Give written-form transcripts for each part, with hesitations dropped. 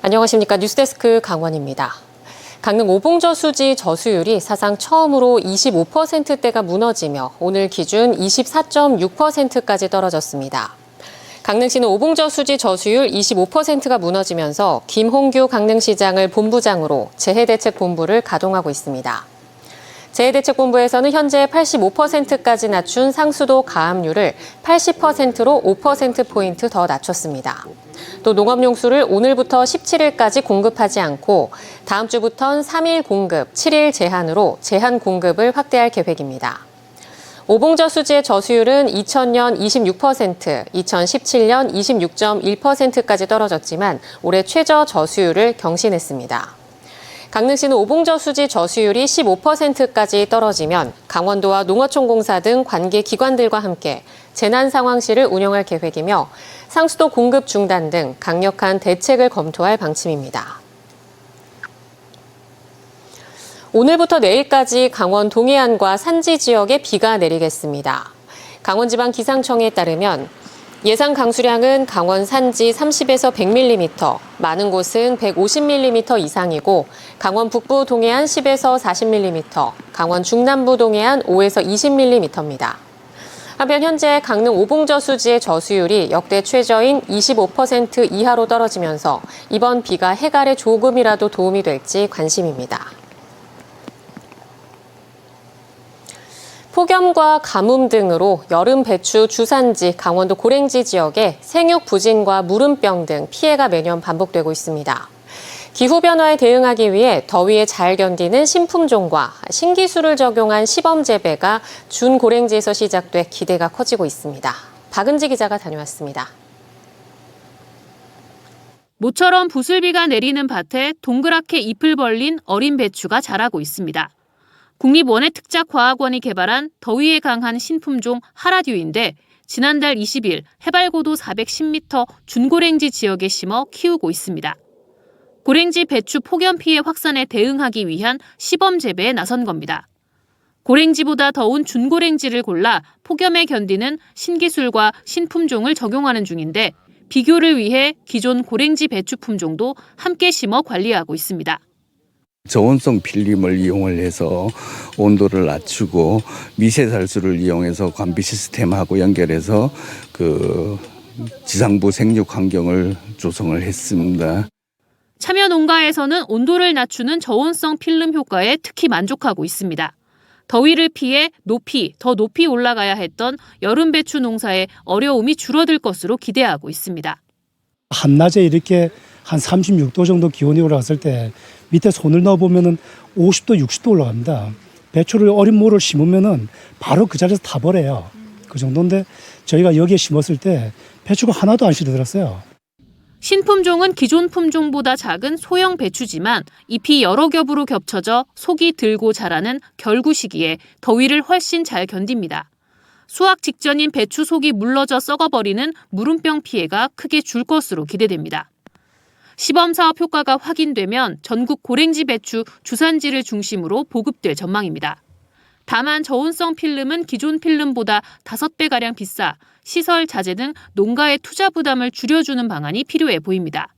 안녕하십니까. 뉴스데스크 강원입니다. 강릉 오봉저수지 저수율이 사상 처음으로 25%대가 무너지며 오늘 기준 24.6%까지 떨어졌습니다. 강릉시는 오봉저수지 저수율 25%가 무너지면서 김홍규 강릉시장을 본부장으로 재해대책본부를 가동하고 있습니다. 재해대책본부에서는 현재 85%까지 낮춘 상수도 가압류를 80%로 5%포인트 더 낮췄습니다. 또 농업용수를 오늘부터 17일까지 공급하지 않고 다음 주부터는 3일 공급, 7일 제한으로 제한 공급을 확대할 계획입니다. 오봉저수지의 저수율은 2000년 26%, 2017년 26.1%까지 떨어졌지만 올해 최저 저수율을 경신했습니다. 강릉시는 오봉저수지 저수율이 15%까지 떨어지면 강원도와 농어촌공사 등 관계 기관들과 함께 재난상황실을 운영할 계획이며 상수도 공급 중단 등 강력한 대책을 검토할 방침입니다. 오늘부터 내일까지 강원 동해안과 산지 지역에 비가 내리겠습니다. 강원지방기상청에 따르면 예상 강수량은 강원 산지 30에서 100mm, 많은 곳은 150mm 이상이고 강원 북부 동해안 10에서 40mm, 강원 중남부 동해안 5에서 20mm입니다. 한편 현재 강릉 오봉저수지의 저수율이 역대 최저인 25% 이하로 떨어지면서 이번 비가 해갈에 조금이라도 도움이 될지 관심입니다. 폭염과 가뭄 등으로 여름 배추 주산지 강원도 고랭지 지역에 생육 부진과 무름병 등 피해가 매년 반복되고 있습니다. 기후변화에 대응하기 위해 더위에 잘 견디는 신품종과 신기술을 적용한 시범 재배가 준고랭지에서 시작돼 기대가 커지고 있습니다. 박은지 기자가 다녀왔습니다. 모처럼 부슬비가 내리는 밭에 동그랗게 잎을 벌린 어린 배추가 자라고 있습니다. 국립원예특작과학원이 개발한 더위에 강한 신품종 하라듀인데 지난달 20일 해발고도 410m 준고랭지 지역에 심어 키우고 있습니다. 고랭지 배추 폭염 피해 확산에 대응하기 위한 시범 재배에 나선 겁니다. 고랭지보다 더운 준고랭지를 골라 폭염에 견디는 신기술과 신품종을 적용하는 중인데 비교를 위해 기존 고랭지 배추 품종도 함께 심어 관리하고 있습니다. 저온성 필름을 이용을 해서 온도를 낮추고 미세살수를 이용해서 관비 시스템하고 연결해서 지상부 생육 환경을 조성을 했습니다. 참여 농가에서는 온도를 낮추는 저온성 필름 효과에 특히 만족하고 있습니다. 더위를 피해 더 높이 올라가야 했던 여름 배추 농사의 어려움이 줄어들 것으로 기대하고 있습니다. 한낮에 이렇게 한 36도 정도 기온이 올라갔을 때 밑에 손을 넣어보면 50도, 60도 올라갑니다. 배추를 어린 모를 심으면 바로 그 자리에서 타버려요. 그 정도인데 저희가 여기에 심었을 때 배추가 하나도 안 시들었어요. 신품종은 기존 품종보다 작은 소형 배추지만 잎이 여러 겹으로 겹쳐져 속이 들고 자라는 결구 시기에 더위를 훨씬 잘 견딥니다. 수확 직전인 배추 속이 물러져 썩어버리는 무름병 피해가 크게 줄 것으로 기대됩니다. 시범사업 효과가 확인되면 전국 고랭지 배추 주산지를 중심으로 보급될 전망입니다. 다만 저온성 필름은 기존 필름보다 5배가량 비싸 시설, 자재 등 농가의 투자 부담을 줄여주는 방안이 필요해 보입니다.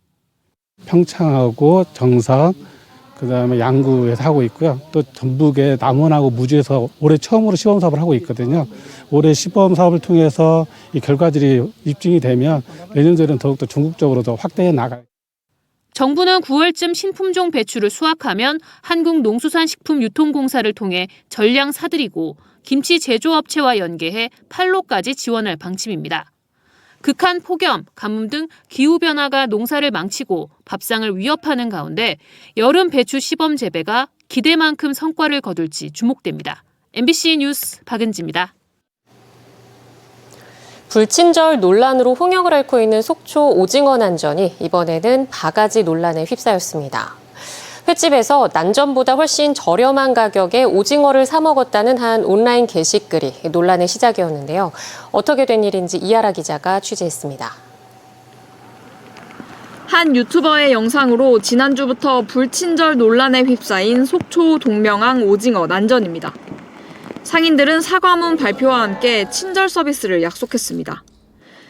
평창하고 정선, 그다음에 양구에서 하고 있고요. 또 전북의 남원하고 무주에서 올해 처음으로 시범사업을 하고 있거든요. 올해 시범사업을 통해서 이 결과들이 입증이 되면 내년도에는 더욱더 전국적으로도 확대해 나가요. 정부는 9월쯤 신품종 배추를 수확하면 한국농수산식품유통공사를 통해 전량 사들이고 김치 제조업체와 연계해 판로까지 지원할 방침입니다. 극한 폭염, 가뭄 등 기후변화가 농사를 망치고 밥상을 위협하는 가운데 여름 배추 시범 재배가 기대만큼 성과를 거둘지 주목됩니다. MBC 뉴스 박은지입니다. 불친절 논란으로 홍역을 앓고 있는 속초 오징어 난전이 이번에는 바가지 논란에 휩싸였습니다. 횟집에서 난전보다 훨씬 저렴한 가격에 오징어를 사 먹었다는 한 온라인 게시글이 논란의 시작이었는데요. 어떻게 된 일인지 이하라 기자가 취재했습니다. 한 유튜버의 영상으로 지난주부터 불친절 논란에 휩싸인 속초 동명항 오징어 난전입니다. 상인들은 사과문 발표와 함께 친절 서비스를 약속했습니다.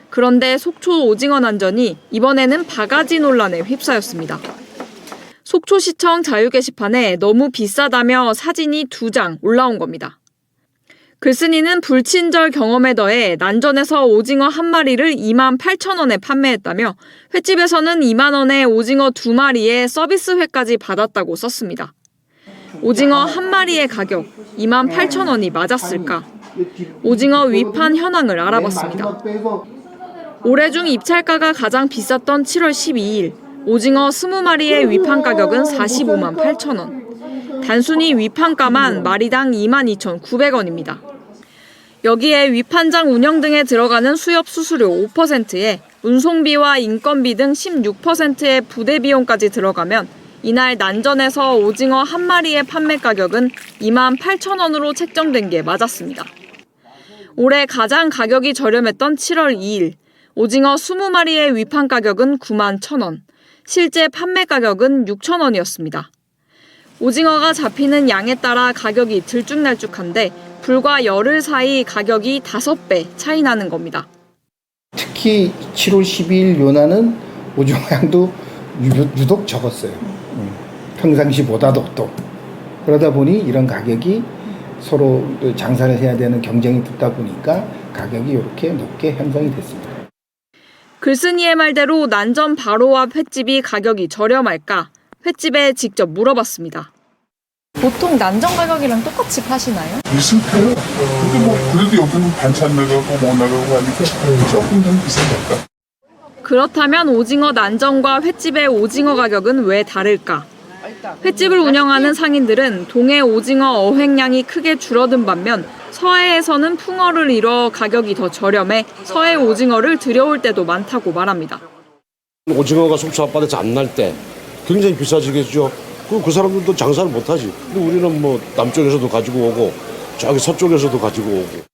그런데 속초 오징어 난전이 이번에는 바가지 논란에 휩싸였습니다. 속초시청 자유 게시판에 너무 비싸다며 사진이 2장 올라온 겁니다. 글쓴이는 불친절 경험에 더해 난전에서 오징어 한 마리를 28,000원에 판매했다며 횟집에서는 2만 원에 오징어 2마리에 서비스회까지 받았다고 썼습니다. 오징어 한 마리의 가격 28,000원이 맞았을까? 오징어 위판 현황을 알아봤습니다. 올해 중 입찰가가 가장 비쌌던 7월 12일 오징어 20마리의 위판 가격은 45만 8천 원. 단순히 위판가만 마리당 22,900원입니다. 여기에 위판장 운영 등에 들어가는 수협 수수료 5%에 운송비와 인건비 등 16%의 부대 비용까지 들어가면 이날 난전에서 오징어 한 마리의 판매 가격은 28,000원으로 책정된 게 맞았습니다. 올해 가장 가격이 저렴했던 7월 2일 오징어 20마리의 위판 가격은 91,000원, 실제 판매 가격은 6,000원이었습니다. 오징어가 잡히는 양에 따라 가격이 들쭉날쭉한데 불과 열흘 사이 가격이 5배 차이 나는 겁니다. 특히 7월 12일 요나는 오징어 양도 유독 적었어요. 평상시보다도 또. 그러다 보니 이런 가격이 서로 장사를 해야 되는 경쟁이 붙다 보니까 가격이 이렇게 높게 형성이 됐습니다. 글쓴이의 말대로 난전 바로 앞 횟집이 가격이 저렴할까? 횟집에 직접 물어봤습니다. 보통 난전 가격이랑 똑같이 파시나요? 비슷해요. 근데 뭐 그래도 여기는 반찬 나가고 뭐 나가고 하니까 조금 좀 비싸니까. 그렇다면 오징어 난전과 횟집의 오징어 가격은 왜 다를까? 횟집을 운영하는 상인들은 동해 오징어 어획량이 크게 줄어든 반면 서해에서는 풍어를 이뤄 가격이 더 저렴해 서해 오징어를 들여올 때도 많다고 말합니다. 오징어가 속초 앞바다에서 안 날 때 굉장히 비싸지겠죠. 그 사람들도 장사를 못하지. 근데 우리는 뭐 남쪽에서도 가지고 오고 저기 서쪽에서도 가지고 오고.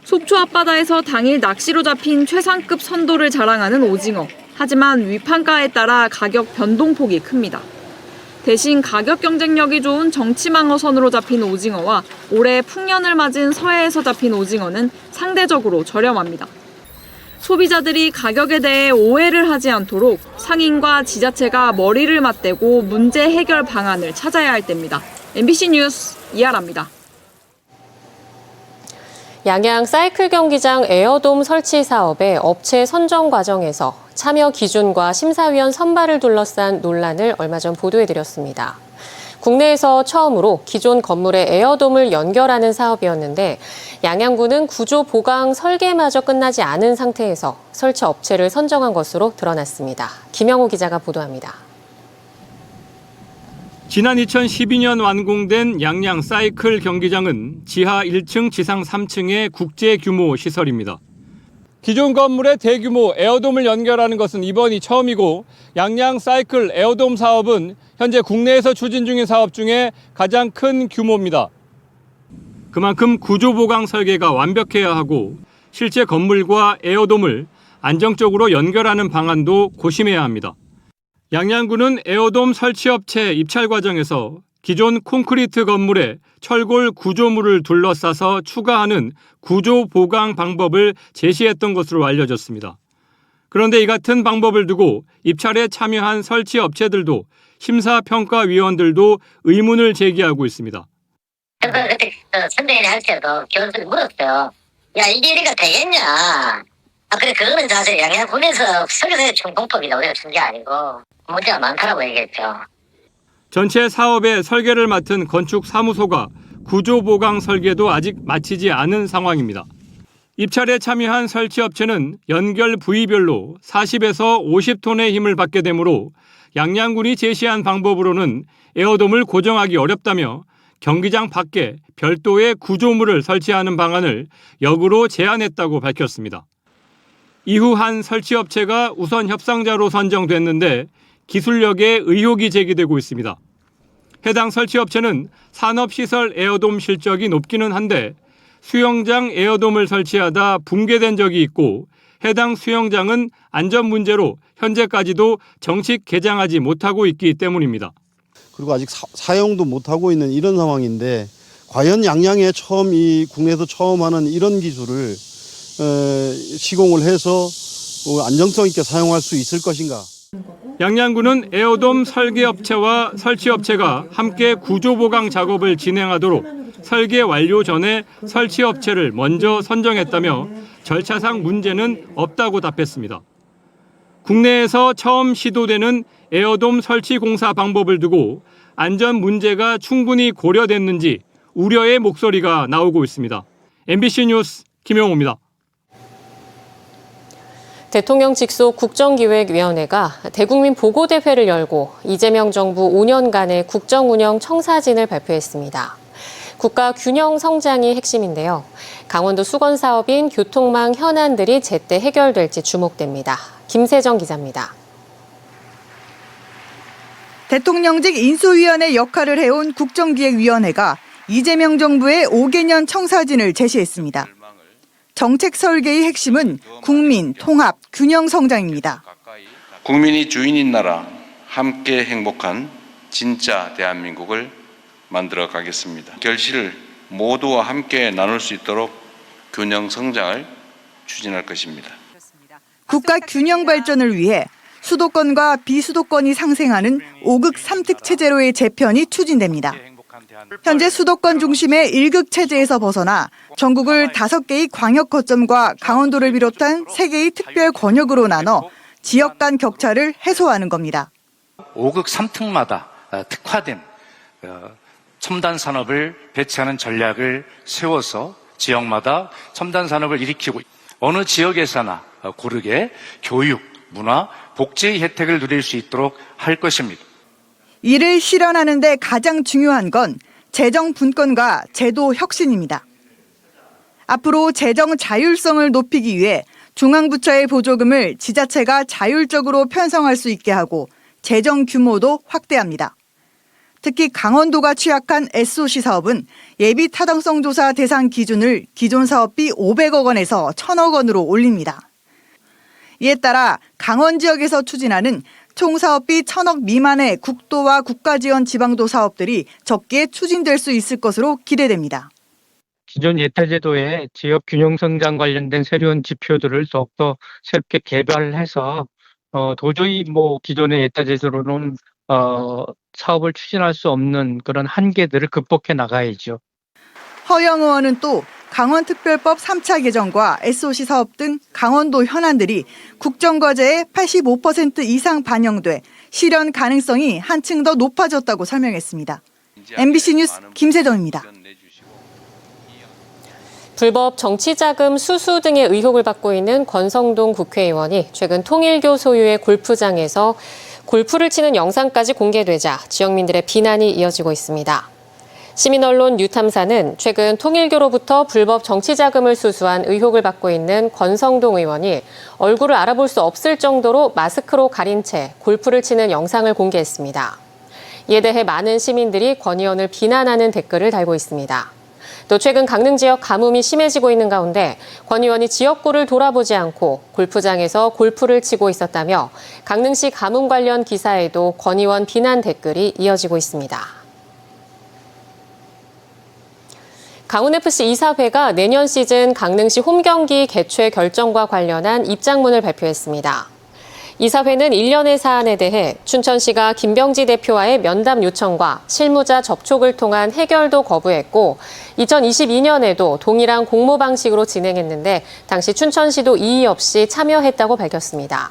속초 앞바다에서 당일 낚시로 잡힌 최상급 선도를 자랑하는 오징어. 하지만 위판가에 따라 가격 변동폭이 큽니다. 대신 가격 경쟁력이 좋은 정치망어선으로 잡힌 오징어와 올해 풍년을 맞은 서해에서 잡힌 오징어는 상대적으로 저렴합니다. 소비자들이 가격에 대해 오해를 하지 않도록 상인과 지자체가 머리를 맞대고 문제 해결 방안을 찾아야 할 때입니다. MBC 뉴스 이하라입니다. 양양 사이클 경기장 에어돔 설치 사업의 업체 선정 과정에서 참여 기준과 심사위원 선발을 둘러싼 논란을 얼마 전 보도해드렸습니다. 국내에서 처음으로 기존 건물에 에어돔을 연결하는 사업이었는데 양양군은 구조 보강 설계마저 끝나지 않은 상태에서 설치 업체를 선정한 것으로 드러났습니다. 김영호 기자가 보도합니다. 지난 2012년 완공된 양양 사이클 경기장은 지하 1층, 지상 3층의 국제 규모 시설입니다. 기존 건물에 대규모 에어돔을 연결하는 것은 이번이 처음이고 양양 사이클 에어돔 사업은 현재 국내에서 추진 중인 사업 중에 가장 큰 규모입니다. 그만큼 구조 보강 설계가 완벽해야 하고 실제 건물과 에어돔을 안정적으로 연결하는 방안도 고심해야 합니다. 양양군은 에어돔 설치업체 입찰 과정에서 기존 콘크리트 건물에 철골 구조물을 둘러싸서 추가하는 구조 보강 방법을 제시했던 것으로 알려졌습니다. 그런데 이 같은 방법을 두고 입찰에 참여한 설치 업체들도 심사평가위원들도 의문을 제기하고 있습니다. 그래서 그때 선대인한테도 교수들이 물었어요. 야, 이게 이래가 되겠냐? 그래, 그거는 사실 양양군에서 설계사의 총공법이다. 우리가 준 게 아니고 문제가 많다라고 얘기했죠. 전체 사업의 설계를 맡은 건축사무소가 구조보강 설계도 아직 마치지 않은 상황입니다. 입찰에 참여한 설치업체는 연결 부위별로 40에서 50톤의 힘을 받게 되므로 양양군이 제시한 방법으로는 에어돔을 고정하기 어렵다며 경기장 밖에 별도의 구조물을 설치하는 방안을 역으로 제안했다고 밝혔습니다. 이후 한 설치업체가 우선 협상자로 선정됐는데 기술력에 의혹이 제기되고 있습니다. 해당 설치업체는 산업시설 에어돔 실적이 높기는 한데 수영장 에어돔을 설치하다 붕괴된 적이 있고 해당 수영장은 안전 문제로 현재까지도 정식 개장하지 못하고 있기 때문입니다. 그리고 아직 사용도 못하고 있는 이런 상황인데 과연 양양에 국내에서 처음 하는 이런 기술을 시공을 해서 안정성 있게 사용할 수 있을 것인가. 양양군은 에어돔 설계업체와 설치업체가 함께 구조보강 작업을 진행하도록 설계 완료 전에 설치업체를 먼저 선정했다며 절차상 문제는 없다고 답했습니다. 국내에서 처음 시도되는 에어돔 설치 공사 방법을 두고 안전 문제가 충분히 고려됐는지 우려의 목소리가 나오고 있습니다. MBC 뉴스 김용호입니다. 대통령 직속 국정기획위원회가 대국민 보고대회를 열고 이재명 정부 5년간의 국정운영 청사진을 발표했습니다. 국가 균형 성장이 핵심인데요. 강원도 수건 사업인 교통망 현안들이 제때 해결될지 주목됩니다. 김세정 기자입니다. 대통령직 인수위원회 역할을 해온 국정기획위원회가 이재명 정부의 5개년 청사진을 제시했습니다. 정책 설계의 핵심은 국민, 통합, 균형 성장입니다. 국민이 주인인 나라, 함께 행복한 진짜 대한민국을 만들어 가겠습니다. 결실을 모두와 함께 나눌 수 있도록 균형 성장을 추진할 것입니다. 국가 균형 발전을 위해 수도권과 비수도권이 상생하는 5극 3특 체제로의 재편이 추진됩니다. 현재 수도권 중심의 1극 체제에서 벗어나 전국을 5개의 광역 거점과 강원도를 비롯한 3개의 특별 권역으로 나눠 지역 간 격차를 해소하는 겁니다. 5극 3특마다 특화된 첨단 산업을 배치하는 전략을 세워서 지역마다 첨단 산업을 일으키고 어느 지역에서나 고르게 교육, 문화, 복지의 혜택을 누릴 수 있도록 할 것입니다. 이를 실현하는 데 가장 중요한 건 재정 분권과 제도 혁신입니다. 앞으로 재정 자율성을 높이기 위해 중앙부처의 보조금을 지자체가 자율적으로 편성할 수 있게 하고 재정 규모도 확대합니다. 특히 강원도가 취약한 SOC 사업은 예비 타당성 조사 대상 기준을 기존 사업비 500억 원에서 1,000억 원으로 올립니다. 이에 따라 강원 지역에서 추진하는 총 사업비 1,000억 미만의 국도와 국가지원 지방도 사업들이 적게 추진될 수 있을 것으로 기대됩니다. 기존 예타제도의 지역 균형 성장 관련된 새로운 지표들을 더욱더 새롭게 개발해서 도저히 기존의 예타제도로는 사업을 추진할 수 없는 그런 한계들을 극복해 나가야죠. 허영 의원은 또 강원특별법 3차 개정과 SOC 사업 등 강원도 현안들이 국정과제에 85% 이상 반영돼 실현 가능성이 한층 더 높아졌다고 설명했습니다. MBC 뉴스 김세정입니다. 불법 정치자금 수수 등의 의혹을 받고 있는 권성동 국회의원이 최근 통일교 소유의 골프장에서 골프를 치는 영상까지 공개되자 지역민들의 비난이 이어지고 있습니다. 시민언론 뉴탐사는 최근 통일교로부터 불법 정치자금을 수수한 의혹을 받고 있는 권성동 의원이 얼굴을 알아볼 수 없을 정도로 마스크로 가린 채 골프를 치는 영상을 공개했습니다. 이에 대해 많은 시민들이 권 의원을 비난하는 댓글을 달고 있습니다. 또 최근 강릉 지역 가뭄이 심해지고 있는 가운데 권 의원이 지역구를 돌아보지 않고 골프장에서 골프를 치고 있었다며 강릉시 가뭄 관련 기사에도 권 의원 비난 댓글이 이어지고 있습니다. 강원FC 이사회가 내년 시즌 강릉시 홈경기 개최 결정과 관련한 입장문을 발표했습니다. 이사회는 일련의 사안에 대해 춘천시가 김병지 대표와의 면담 요청과 실무자 접촉을 통한 해결도 거부했고 2022년에도 동일한 공모 방식으로 진행했는데 당시 춘천시도 이의 없이 참여했다고 밝혔습니다.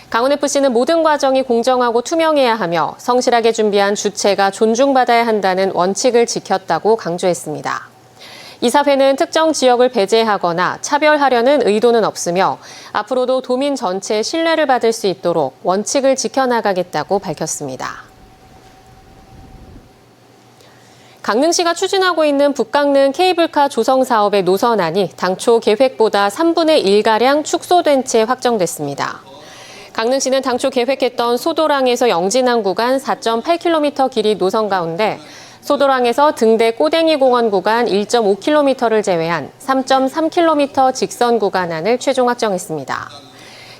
강원FC는 모든 과정이 공정하고 투명해야 하며 성실하게 준비한 주체가 존중받아야 한다는 원칙을 지켰다고 강조했습니다. 이사회는 특정 지역을 배제하거나 차별하려는 의도는 없으며 앞으로도 도민 전체의 신뢰를 받을 수 있도록 원칙을 지켜나가겠다고 밝혔습니다. 강릉시가 추진하고 있는 북강릉 케이블카 조성 사업의 노선안이 당초 계획보다 3분의 1가량 축소된 채 확정됐습니다. 강릉시는 당초 계획했던 소도랑에서 영진항 구간 4.8km 길이 노선 가운데 소도랑에서 등대 꼬댕이 공원 구간 1.5km를 제외한 3.3km 직선 구간안을 최종 확정했습니다.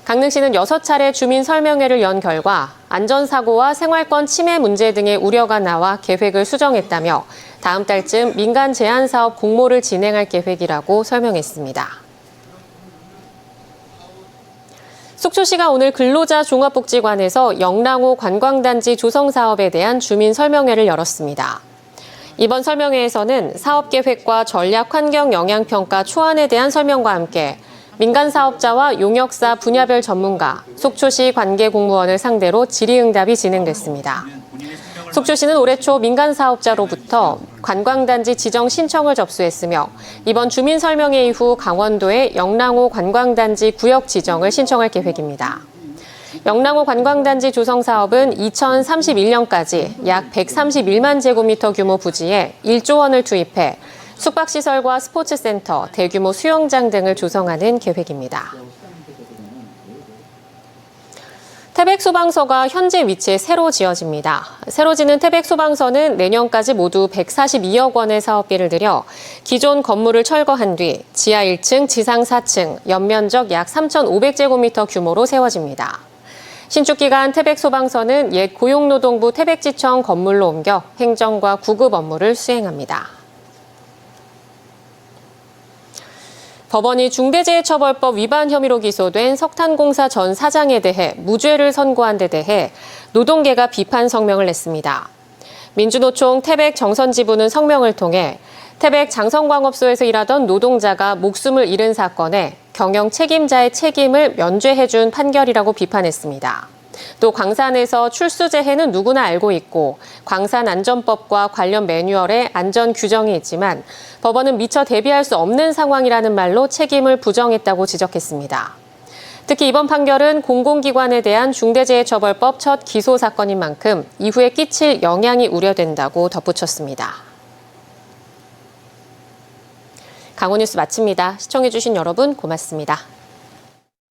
강릉시는 6차례 주민 설명회를 연 결과 안전사고와 생활권 침해 문제 등의 우려가 나와 계획을 수정했다며 다음 달쯤 민간 제한 사업 공모를 진행할 계획이라고 설명했습니다. 속초시가 오늘 근로자 종합복지관에서 영랑호 관광단지 조성 사업에 대한 주민 설명회를 열었습니다. 이번 설명회에서는 사업계획과 전략 환경 영향평가 초안에 대한 설명과 함께 민간 사업자와 용역사 분야별 전문가, 속초시 관계 공무원을 상대로 질의응답이 진행됐습니다. 속초시는 올해 초 민간 사업자로부터 관광단지 지정 신청을 접수했으며 이번 주민 설명회 이후 강원도의 영랑호 관광단지 구역 지정을 신청할 계획입니다. 영랑호 관광단지 조성 사업은 2031년까지 약 131만 제곱미터 규모 부지에 1조 원을 투입해 숙박시설과 스포츠센터, 대규모 수영장 등을 조성하는 계획입니다. 태백소방서가 현재 위치에 새로 지어집니다. 새로 짓는 태백소방서는 내년까지 모두 142억 원의 사업비를 들여 기존 건물을 철거한 뒤 지하 1층, 지상 4층, 연면적 약 3,500제곱미터 규모로 세워집니다. 신축 기간 태백소방서는 옛 고용노동부 태백지청 건물로 옮겨 행정과 구급 업무를 수행합니다. 법원이 중대재해처벌법 위반 혐의로 기소된 석탄공사 전 사장에 대해 무죄를 선고한 데 대해 노동계가 비판 성명을 냈습니다. 민주노총 태백 정선지부는 성명을 통해 태백 장성광업소에서 일하던 노동자가 목숨을 잃은 사건에 경영 책임자의 책임을 면죄해준 판결이라고 비판했습니다. 또 광산에서 출수재해는 누구나 알고 있고 광산안전법과 관련 매뉴얼에 안전 규정이 있지만 법원은 미처 대비할 수 없는 상황이라는 말로 책임을 부정했다고 지적했습니다. 특히 이번 판결은 공공기관에 대한 중대재해처벌법 첫 기소 사건인 만큼 이후에 끼칠 영향이 우려된다고 덧붙였습니다. 강원뉴스 마칩니다. 시청해주신 여러분 고맙습니다.